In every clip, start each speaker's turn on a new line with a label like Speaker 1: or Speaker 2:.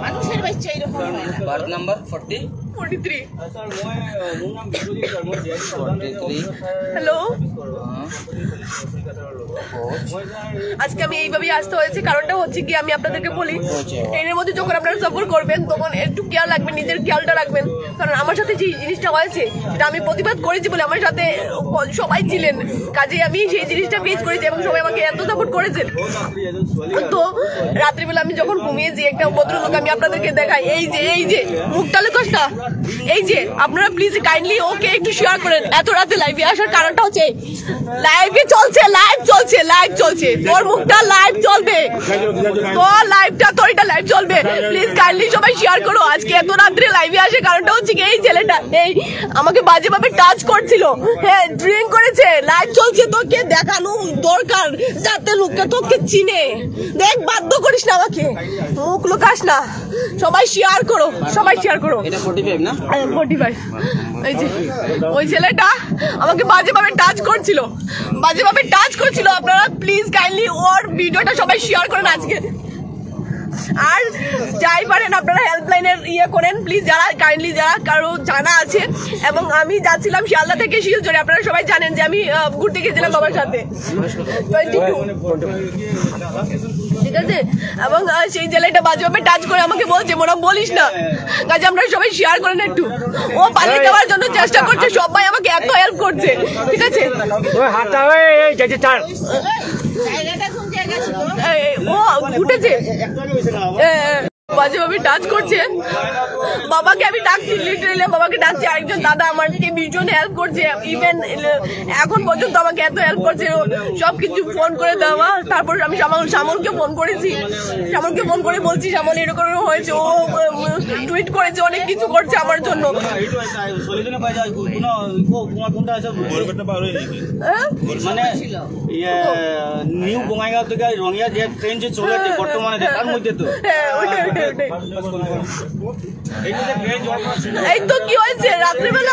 Speaker 1: মানুষের বাচ্চা এরকম হয় না।
Speaker 2: Birth number 43।
Speaker 3: হ্যালো, আজকে আমি এইভাবেই আসতে হয়েছে। কারণটা হচ্ছে কি, আমি আপনাদেরকে বলি, ট্রেনের মধ্যে যখন আপনারা সফর করবেন তখন একটু খেয়াল রাখবেন, নিজের খেয়ালটা রাখবেন। কারণ আমার সাথে যে জিনিসটা হয়েছে সেটা আমি প্রতিবাদ করেছি বলে আমার সাথে সবাই ছিলেন, কাজে আমি সেই জিনিসটা ফেস করেছি এবং সবাই আমাকে এত সাপোর্ট করেছেন। তো রাত্রিবেলা আমি যখন ঘুমিয়েছি, একটা ভদ্রলোক আমি আপনাদেরকে দেখাই, এই যে মুখটা লুকোসটা, এই যে আপনারা প্লিজ কাইন্ডলি ওকে একটু শেয়ার করেন। এত রাতে লাইভে আসার কারণটা হচ্ছে লাইভ চলছে, তোর মুখটা লাইভ চলবে, তোর লাইভটা তোর এটা লাইভ চলবে। প্লিজ কাইন্ডলি সবাই শেয়ার করো। আজকে এত রাত্রে লাইভে আসার কারণটা হচ্ছে কি, এই ছেলেটা এই আমাকে বাজেভাবে টাচ করছিল, হ্যাঁ ড্রিঙ্ক করেছে, লাইভ চলছে, তোকে দেখানো দরকার যাতে লোকটা তোকে চিনে। দেখ, বাধ্য করিস না আমাকে, মুখ লুকাস না। সবাই শেয়ার করো।
Speaker 2: এটা 45 না?
Speaker 3: 45। এই যে ওই ছেলেটা আমাকে বাজেভাবে টাচ করছিল। আপনারা প্লিজ কাইন্ডলি ওর ভিডিওটা সবাই শেয়ার করেন আজকে। আর যাই পারেন আপনারা হেল্পলাইনের করেন প্লিজ, যারা কাইন্ডলি যারা কারো জানা আছে। এবং আমি যাচ্ছিলাম শিয়ালদা থেকে শিলচরে, আপনারা সবাই জানেন যে আমি ঘুরতে গেছিলাম বাবার সাথে 22, ঠিক আছে। এবং সেই ছেলেটা বাজেভাবে টাচ করে আমাকে বলছে মোরা বলিস না, কাজে আপনারা সবাই শেয়ার করেন একটু। ও পালিয়ে যাওয়ার জন্য চেষ্টা করছে, সবাই আমাকে এত হেল্প করছে, ঠিক আছে। ও উঠেছে, বাজেভাবে টাচ করছে, বাবাকে আমি ডাকছি, লিটারেলি বাবাকে ডাকছি। আরেকজন দাদা আমাকে ভীষণ হেল্প করছে, ইভেন এখন পর্যন্ত আমাকে এত হেল্প করছে, সবকিছু ফোন করে দেওয়া। তারপর আমি শ্যামলকে ফোন করেছি, শ্যামলকে ফোন করে বলছি শ্যামল এরকম হয়েছে, ও টুইট করেছে, অনেক কিছু করছে আমার জন্য।
Speaker 4: মানে নিউ বঙ্গাইগাঁও থেকে রঙিয়া যে ট্রেন যে চলেছে বর্তমানে তার মধ্যে তো
Speaker 3: এই তো কি হয়েছে, রাত্রিবেলা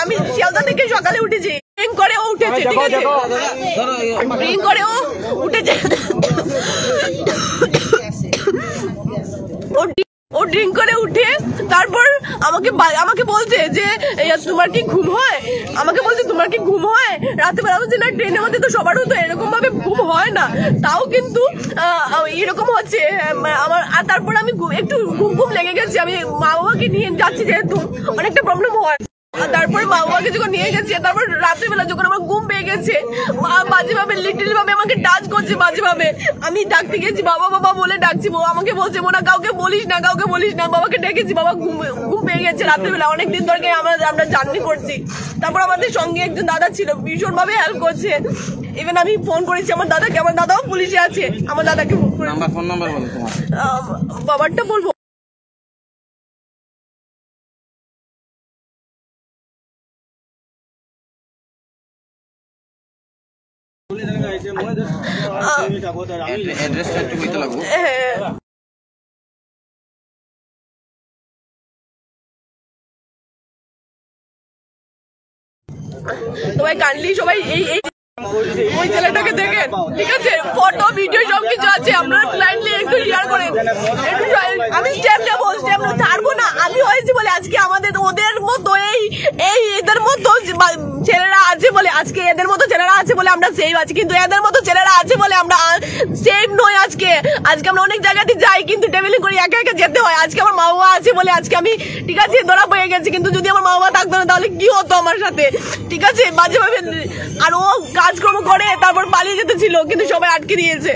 Speaker 3: আমি শিয়ালদা থেকে সকালে উঠেছি, ড্রিঙ্ক করে ও উঠেছে, ঠিক আছে, ড্রিঙ্ক করে ও উঠেছে, ও ড্রিঙ্ক করে উঠে তারপর আমাকে বলছে যে তোমার কি ঘুম হয়, রাত্রিবেলা বলছি না, ট্রেনের মধ্যে তো সবার তো এরকম ভাবে ঘুম হয় না, তাও কিন্তু এরকম হচ্ছে আমার। আর তারপর আমি একটু ঘুম লেগে গেছে, আমি মা বাবাকে নিয়ে যাচ্ছি যেহেতু অনেকটা প্রবলেম হয়। তারপরে মা বাবাকে যখন নিয়ে গেছে, তারপর রাত্রিবেলা যখন আমার ঘুম পেয়ে গেছে, মা বাজেভাবে লিটল ভাবে আমাকে টাচ করছে, বাজেভাবে। আমি ডাকতে গেছি, বাবা বলে ডাকছি, আমাকে বলছে মোনা কাউকে বলিস না। বাবাকে ডেকেছি, বাবা ঘুম পেয়ে গেছে রাত্রিবেলা, অনেকদিন ধরে আমরা জার্নি করছি। তারপর আমাদের সঙ্গে একজন দাদা ছিল, ভীষণ ভাবে হেল্প করছে। ইভেন আমি ফোন করেছি আমার দাদাকে, আমার দাদাও পুলিশে আছে, আমার দাদাকে
Speaker 2: ফোন নাম্বার বলো তোমার,
Speaker 3: বাবারটা বলবো।
Speaker 2: অ্যাড্রেসটা একটু কইতে লাগবো।
Speaker 3: সবাই কাইন্ডলি সবাই ওই ছেলেটাকে দেখেন, ঠিক আছে, ফটো ভিডিও সবকিছু আছে, আপনারা কাইন্ডলি একটু শেয়ার করেন। আমি স্টেপ নেবো, ছাড়বো না। আমি হয়েছি বলে আজকে আমাদের ওদের মতো এদের মতো ছেলেরা আছে বলে, আজকে এদের মতো ছেলেরা আছে বলে আমরা সেভ আছি, কিন্তু এদের মতো ছেলেরা আছে বলে আমরা সেভ নই। আজকে আমরা অনেক জায়গাতে যাই, কিন্তু ট্রাভেলিং করে একা যেতে হয়। আজকে আমার মা বাবা আছে বলে আজকে আমি, ঠিক আছে, ধরা পড়ে গেছি, কিন্তু যদি আমার মা বাবা থাকতো না তাহলে কি হতো আমার সাথে, ঠিক আছে, বাজেভাবে। আর ও কাজকর্ম করে তারপর পালিয়ে যেতে ছিল, কিন্তু সবাই আটকে দিয়েছে।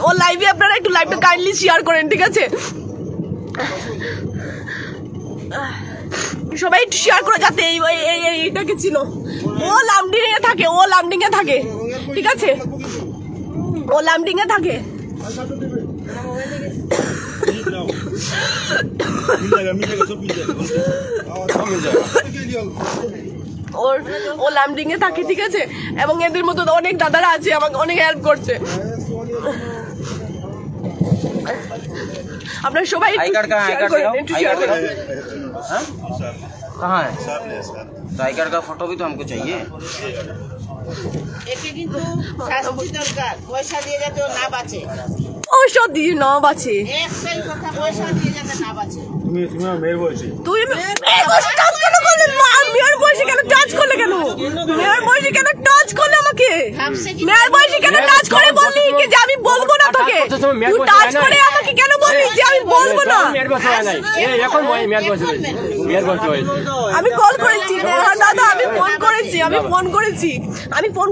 Speaker 3: ও লাইভে, আপনারা একটু লাইভটা কাইন্ডলি শেয়ার করেন, ঠিক আছে, সবাই একটু শেয়ার করে, যাতে এইটাকে ছিল। ও লামডিং এ থাকে, ঠিক আছে, ও লামডিং এ থাকে। ও লামডিং এ থাকে, ঠিক আছে। এবং এদের মতো অনেক দাদারা আছে, আমাকে অনেক হেল্প করছে। আপনারা সবাই
Speaker 2: आई कार्ड कहाँ है? कहाँ है? तो आई कार्ड का फोटो भी तो हमको चाहिए।
Speaker 1: একে কিন্তু শাস্তি দরকার, পয়সা দিয়ে যাতে ও না বাঁচে।
Speaker 3: পয়সা দিয়ে না বাঁচে তুই মেয়ের বয়সে টাচ কেন করলে? মেয়ের বয়সে কেন টাচ করলে? কেন মেয়ের বয়সে কেন টাচ করলে আমাকে? মেয়ের বয়সে কেন টাচ করে বললি কি যে আমি বলবো না তোকে? তুই টাচ করে আমাকে কেন বললি যে আমি বলবো না? আমি কল করেছি দাদা, আমি ফোন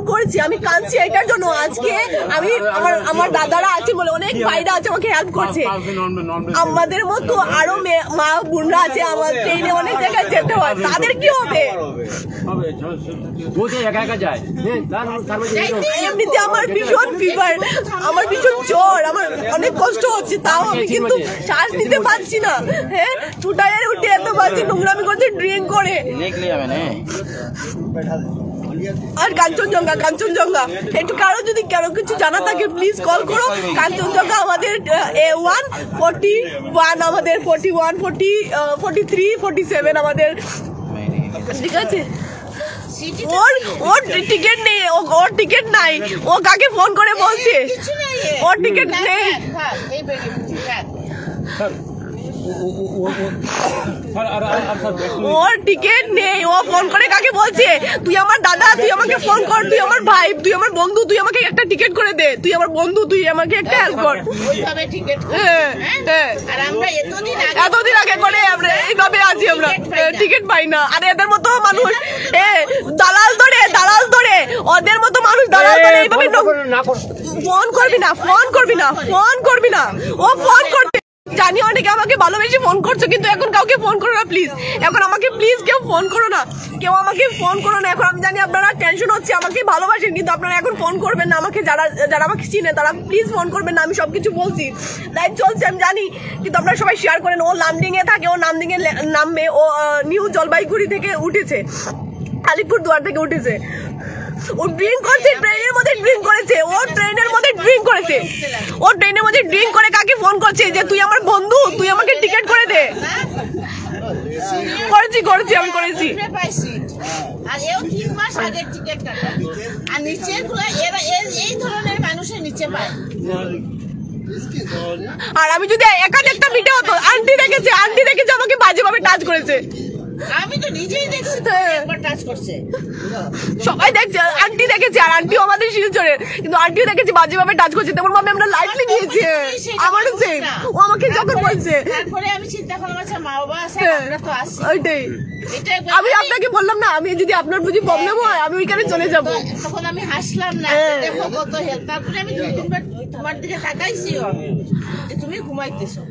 Speaker 3: করেছি, আমি কাঁদছি এটার জন্য। আজকে আমি আমার দাদারা আছে বলে অনেক ভাইরা আছে আমাকে হেল্প করছে। আমাদের মতো আরো মা বোনরা আছে, আমার ট্রেনে অনেক জায়গায় যেতে হয়, তাদের কি হবে? এমনিতে আমার ভীষণ ফিভার, আমার ভীষণ জ্বর, আমার অনেক কষ্ট হচ্ছে, তাও আমি কিন্তু শ্বাস নিতে পারছি না। হ্যাঁ, টুটাইয়ের উঠে এত বাজে নোংরামি করছে, ড্রিঙ্ক করে। আর কাঞ্চনজঙ্ঘা একটু কারো যদি কারো কিছু জানা থাকে প্লিজ কল করো। কাঞ্চনজঙ্ঘা আমাদের A141, আমাদের 41, 43, 47 আমাদের, ঠিক আছে? ওর টিকিট নেই, ওর টিকিট নাই, ও কাকে ফোন করে বলছে ওর টিকিট নেই। ওর টিকিট নেই, ও ফোন করে কাকে বলছে তুই আমার দাদা, তুই আমাকে ফোন কর, তুই আমার ভাই, তুই আমার বন্ধু, তুই আমাকে একটা টিকিট করে দে, তুই আমার বন্ধু, তুই আমাকে একটা হেল্প কর। এতদিন আগে করে আমরা এইভাবে আছি, আমরা টিকিট পাই না। আর এদের মতো মানুষ দালাল ধরে ওদের মতো মানুষ দালাল ধরে এইভাবে ফোন করবি না ও ফোন করতে জানি। অনেকে আমাকে ভালোবেসে ফোন করছো, কিন্তু এখন কাউকে ফোন করো না প্লিজ। এখন আমাকে প্লিজ কেউ ফোন করো না, এখন আমি জানি আপনারা টেনশন হচ্ছে, আমাকে ভালোবাসেন, কিন্তু আপনারা এখন ফোন করবেন না আমাকে। যারা আমাকে চিনে তারা প্লিজ ফোন করবেন না। আমি সবকিছু বলছি, লাইভ চলছে আমি জানি, কিন্তু আপনারা সবাই শেয়ার করেন। ও লামডিং এ থাকে, ও লামডিং এ নামবে, ও নিউ জলপাইগুড়ি থেকে উঠেছে, আলিপুরদুয়ার থেকে উঠেছে। ও ড্রিঙ্ক করছে, ট্রেনের মধ্যে ড্রিঙ্ক করেছে, ও ট্রেনের মধ্যে ড্রিঙ্ক করে কাকে ফোন করছে যে তুই আমার বন্ধু, তুই আমাকে টিকিট করে দে। আমি করেছি।
Speaker 1: আর এও 3 মাস আগে টিকিট কাটা, আর নিচের গুলো এরা এই ধরনের মানুষের নিচে পায়।
Speaker 3: আর আমি যদি একটা ভিডিও হতো, আন্টি দেখেছে আমাকে বাজেভাবে টাচ করেছে।
Speaker 1: আমি তো নিজেই দেখছি একবার টাচ করছে,
Speaker 3: সবাই দেখছে, আন্টি দেখেছে, আর আন্টিও আমাদের শিলচরে, কিন্তু আন্টিও দেখেছে বাজেভাবে টাচ করছে। তেমন ভাবে আমরা লাইটলি নিয়েছি, আমারও সেম। ও আমাকে যখন বলছে,
Speaker 1: তারপরে আমি চিন্তা করলাম আচ্ছা মা বাবা আছে, আমরা তো আছি।
Speaker 3: ওইটাই আমি আপনাকে বললাম না, আমি যদি আপনার বুঝি প্রবলেম হয় আমি ওইখানে চলে যাবো।
Speaker 1: তখন আমি হাসলাম না, দেখো কত হেল্প। তারপরে আমি 2-3 বার তোমার দিকে তাকাইছি, তুমি ঘুমাইতেছো।